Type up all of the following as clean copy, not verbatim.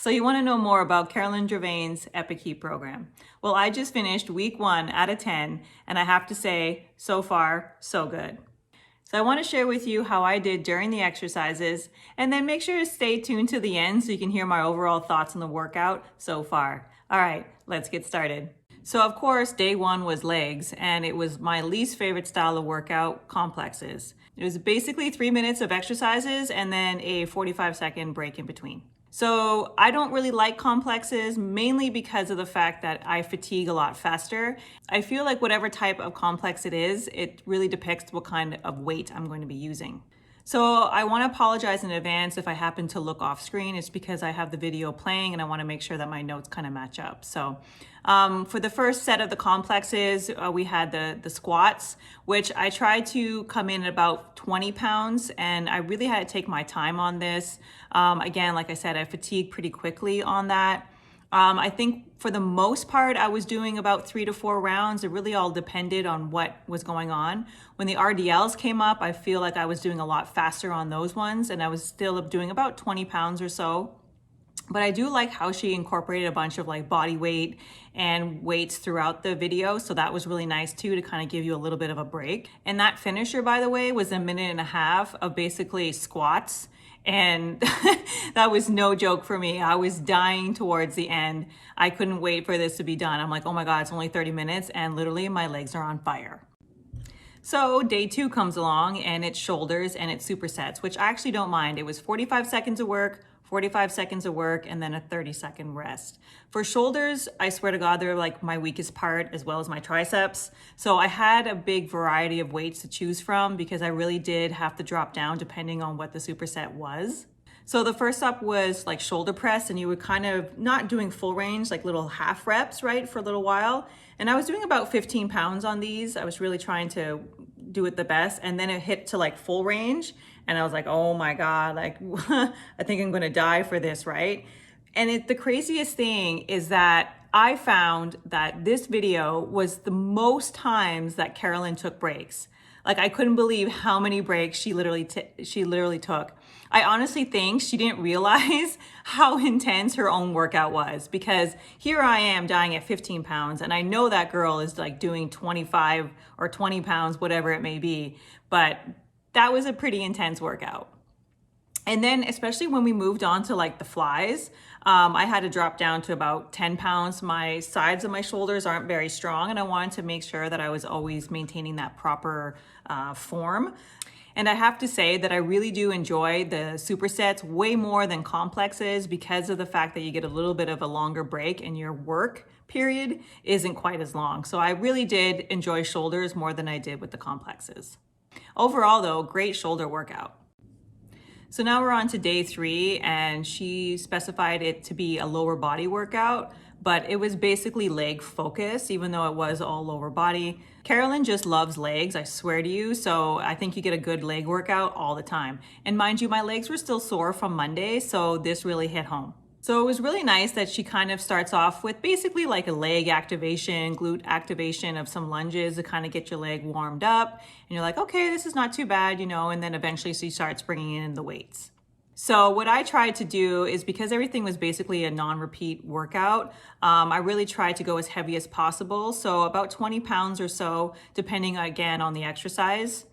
So you want to know more about Carolyn Gervain's Epic Heat program. Well, I just finished week 1 out of 10, and I have to say, so far, so good. So I want to share with you how I did during the exercises, and then make sure to stay tuned to the end so you can hear my overall thoughts on the workout so far. All right, let's get started. So of course, day 1 was legs, and it was my least favorite style of workout, complexes. It was basically 3 minutes of exercises and then a 45-second break in between. So I don't really like complexes, mainly because of the fact that I fatigue a lot faster. I feel like whatever type of complex it is, it really depicts what kind of weight I'm going to be using. So I want to apologize in advance if I happen to look off screen. It's because I have the video playing and I want to make sure that my notes kind of match up. So for the first set of the complexes, we had the squats, which I tried to come in at about 20 pounds, and I really had to take my time on this. Again, like I said, I fatigued pretty quickly on that. I think for the most part, I was doing about 3 to 4 rounds. It really all depended on what was going on. When the RDLs came up, I feel like I was doing a lot faster on those ones, and I was still doing about 20 pounds or so. But I do like how she incorporated a bunch of like body weight and weights throughout the video. So that was really nice too, to kind of give you a little bit of a break. And that finisher, by the way, was 1.5 minutes of basically squats. And that was no joke for me. I was dying towards the end. I couldn't wait for this to be done. I'm like, oh my God, it's only 30 minutes. And literally my legs are on fire. So day 2 comes along, and it's shoulders and it's supersets, which I actually don't mind. It was 45 seconds of work, 45 seconds of work, and then a 30-second rest. For shoulders, I swear to God, they're like my weakest part, as well as my triceps. So I had a big variety of weights to choose from, because I really did have to drop down depending on what the superset was. So the first up was like shoulder press, and you were kind of not doing full range, like little half reps, right, for a little while. And I was doing about 15 pounds on these. I was really trying to do it the best. And then it hit to like full range. And I was like, oh my God, like, I think I'm gonna die for this, right? And the craziest thing is that I found that this video was the most times that Carolyn took breaks. Like, I couldn't believe how many breaks she literally took. I honestly think she didn't realize how intense her own workout was, because here I am dying at 15 pounds, and I know that girl is like doing 25 or 20 pounds, whatever it may be, but that was a pretty intense workout. And then especially when we moved on to like the flies, I had to drop down to about 10 pounds. My sides of my shoulders aren't very strong, and I wanted to make sure that I was always maintaining that proper form. And I have to say that I really do enjoy the supersets way more than complexes, because of the fact that you get a little bit of a longer break and your work period isn't quite as long. So I really did enjoy shoulders more than I did with the complexes. Overall though, great shoulder workout. So now we're on to day 3, and she specified it to be a lower body workout, but it was basically leg focus, even though it was all lower body. Carolyn just loves legs, I swear to you. So I think you get a good leg workout all the time. And mind you, my legs were still sore from Monday, so this really hit home. So it was really nice that she kind of starts off with basically like a leg activation, glute activation of some lunges to kind of get your leg warmed up. And you're like, okay, this is not too bad, you know, and then eventually she starts bringing in the weights. So what I tried to do is, because everything was basically a non-repeat workout, I really tried to go as heavy as possible. So about 20 pounds or so, depending again on the exercise.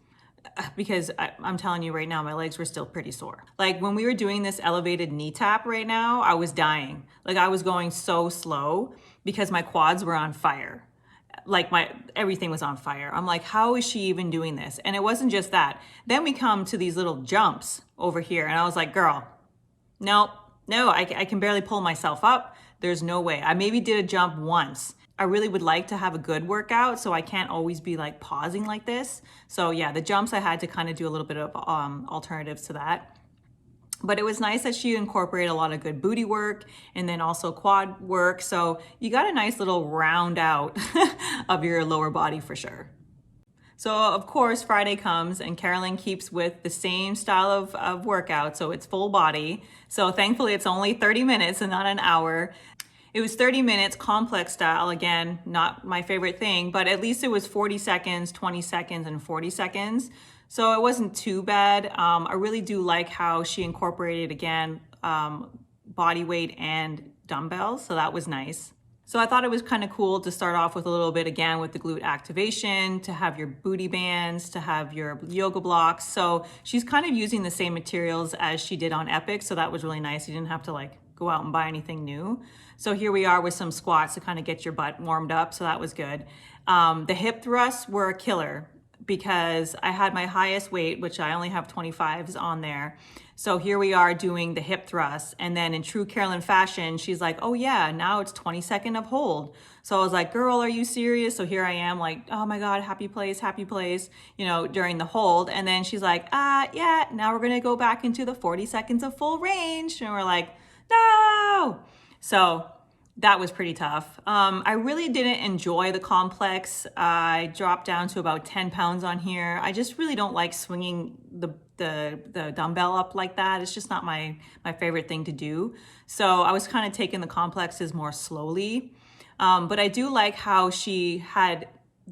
Because I'm telling you right now, my legs were still pretty sore. Like when we were doing this elevated knee tap right now, I was dying. Like I was going so slow because my quads were on fire. Like everything was on fire. I'm like, how is she even doing this? And it wasn't just that. Then we come to these little jumps over here, and I was like, girl, no, I can barely pull myself up. There's no way. I maybe did a jump once. I really would like to have a good workout, so I can't always be like pausing like this. So yeah, the jumps, I had to kind of do a little bit of alternatives to that. But it was nice that she incorporated a lot of good booty work and then also quad work. So you got a nice little round out of your lower body for sure. So of course, Friday comes and Carolyn keeps with the same style of workout. So it's full body. So thankfully it's only 30 minutes and not an hour. It was 30 minutes, complex style. Again, not my favorite thing, but at least it was 40 seconds, 20 seconds, and 40 seconds. So it wasn't too bad. I really do like how she incorporated, again, body weight and dumbbells, so that was nice. So I thought it was kind of cool to start off with a little bit again with the glute activation, to have your booty bands, to have your yoga blocks. So she's kind of using the same materials as she did on Epic, so that was really nice. You didn't have to like go out and buy anything new. So here we are with some squats to kind of get your butt warmed up, so that was good. The hip thrusts were a killer because I had my highest weight, which I only have 25s on there. So here we are doing the hip thrust. And then in true Carolyn fashion, she's like, oh yeah, now it's 20 seconds of hold. So I was like, girl, are you serious? So here I am like, oh my God, happy place, you know, during the hold. And then she's like, yeah, now we're gonna go back into the 40 seconds of full range. And we're like, no. So that was pretty tough. I really didn't enjoy the complex. I dropped down to about 10 pounds on here. I just really don't like swinging the dumbbell up like that. It's just not my favorite thing to do. So I was kind of taking the complexes more slowly. But I do like how she had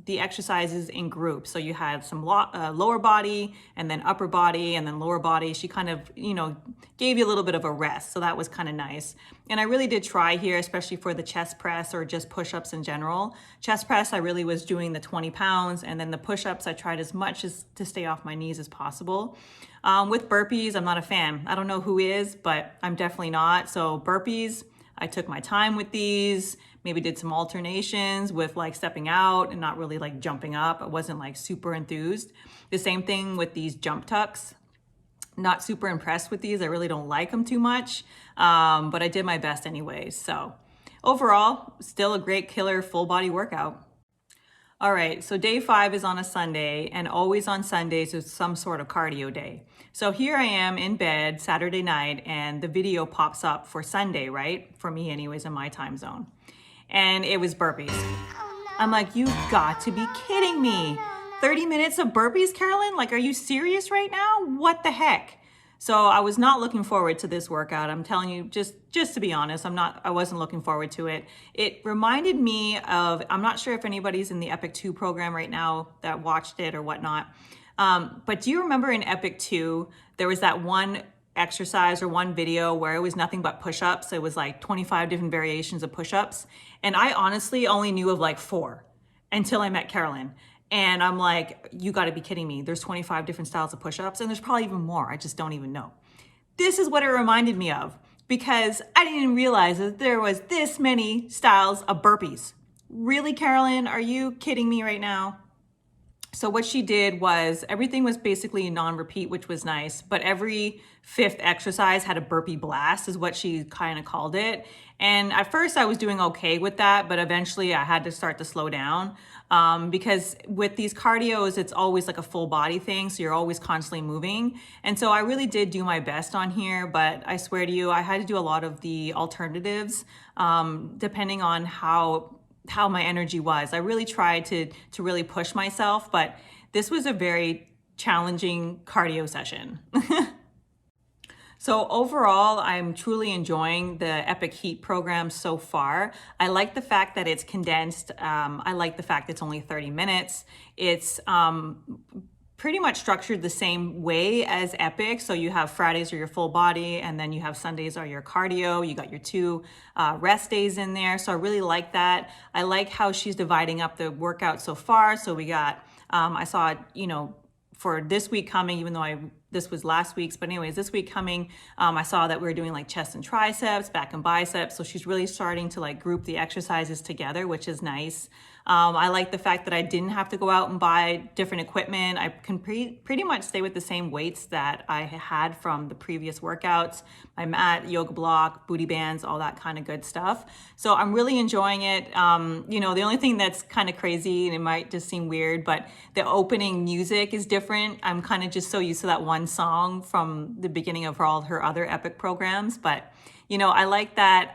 the exercises in groups. So you had some lower body and then upper body and then lower body. She kind of, you know, gave you a little bit of a rest. So that was kind of nice. And I really did try here, especially for the chest press or just push-ups in general. Chest press, I really was doing the 20 pounds. And then the push-ups, I tried as much as to stay off my knees as possible. With burpees, I'm not a fan. I don't know who is, but I'm definitely not. So burpees, I took my time with these, maybe did some alternations with like stepping out and not really like jumping up. I wasn't like super enthused. The same thing with these jump tucks. Not super impressed with these. I really don't like them too much, but I did my best anyways. So overall, still a great killer full body workout. All right, so day 5 is on a Sunday, and always on Sundays is some sort of cardio day. So here I am in bed Saturday night, and the video pops up for Sunday, right? For me anyways, in my time zone. And it was burpees. I'm like, you got to be kidding me. 30 minutes of burpees, Carolyn? Like, are you serious right now? What the heck? So I was not looking forward to this workout. I'm telling you, just to be honest, I wasn't looking forward to it. It reminded me of, I'm not sure if anybody's in the Epic 2 program right now that watched it or whatnot. But do you remember in Epic 2, there was that one exercise or one video where it was nothing but push-ups. It was like 25 different variations of push-ups. And I honestly only knew of like 4 until I met Carolyn. And I'm like, you gotta be kidding me. There's 25 different styles of push-ups, and there's probably even more. I just don't even know. This is what it reminded me of, because I didn't even realize that there was this many styles of burpees. Really, Carolyn, are you kidding me right now? So what she did was, everything was basically non-repeat, which was nice, but every 5th exercise had a burpee blast, is what she kind of called it. And at first I was doing okay with that, but eventually I had to start to slow down, because with these cardios, it's always like a full body thing. So you're always constantly moving. And so I really did do my best on here, but I swear to you, I had to do a lot of the alternatives, depending on how my energy was. I really tried to really push myself, but this was a very challenging cardio session. So overall, I'm truly enjoying the Epic Heat program so far. I like the fact that it's condensed. I like the fact it's only 30 minutes. It's pretty much structured the same way as Epic. So you have Fridays are your full body, and then you have Sundays are your cardio. You got your 2 rest days in there. So I really like that. I like how she's dividing up the workout so far. So we got, I saw, you know, for this week coming, even though this was last week's, but anyways, this week coming, I saw that we were doing like chest and triceps, back and biceps. So she's really starting to like group the exercises together, which is nice. I like the fact that I didn't have to go out and buy different equipment. I can pretty much stay with the same weights that I had from the previous workouts, my mat, yoga block, booty bands, all that kind of good stuff. So I'm really enjoying it. You know, the only thing that's kind of crazy, and it might just seem weird, but the opening music is different. I'm kind of just so used to that one song from the beginning of all her other Epic programs. But, you know, I like that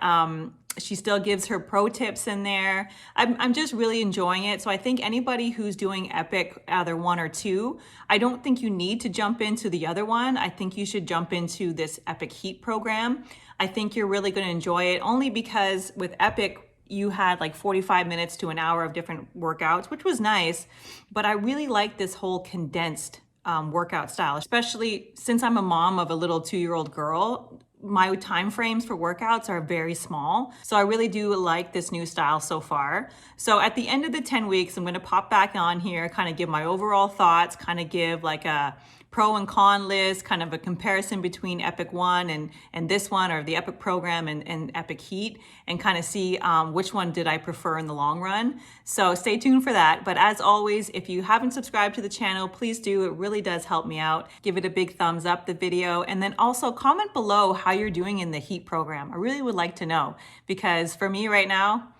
she still gives her pro tips in there. I'm just really enjoying it. So I think anybody who's doing Epic, either 1 or 2, I don't think you need to jump into the other one. I think you should jump into this Epic Heat program. I think you're really going to enjoy it, only because with Epic, you had like 45 minutes to an hour of different workouts, which was nice. But I really like this whole condensed workout style, especially since I'm a mom of a little 2-year-old girl. my time frames for workouts are very small. So I really do like this new style so far. So at the end of the 10 weeks, I'm going to pop back on here, kind of give my overall thoughts, kind of give like a pro and con list, kind of a comparison between Epic One and this one, or the Epic program and Epic Heat, and kind of see which one did I prefer in the long run. So stay tuned for that. But as always, if you haven't subscribed to the channel, please do. It really does help me out. Give it a big thumbs up, the video, and then also comment below how you're doing in the Heat program. I really would like to know, because for me right now,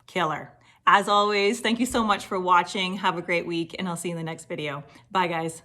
killer. As always, thank you so much for watching. Have a great week, and I'll see you in the next video. Bye, guys.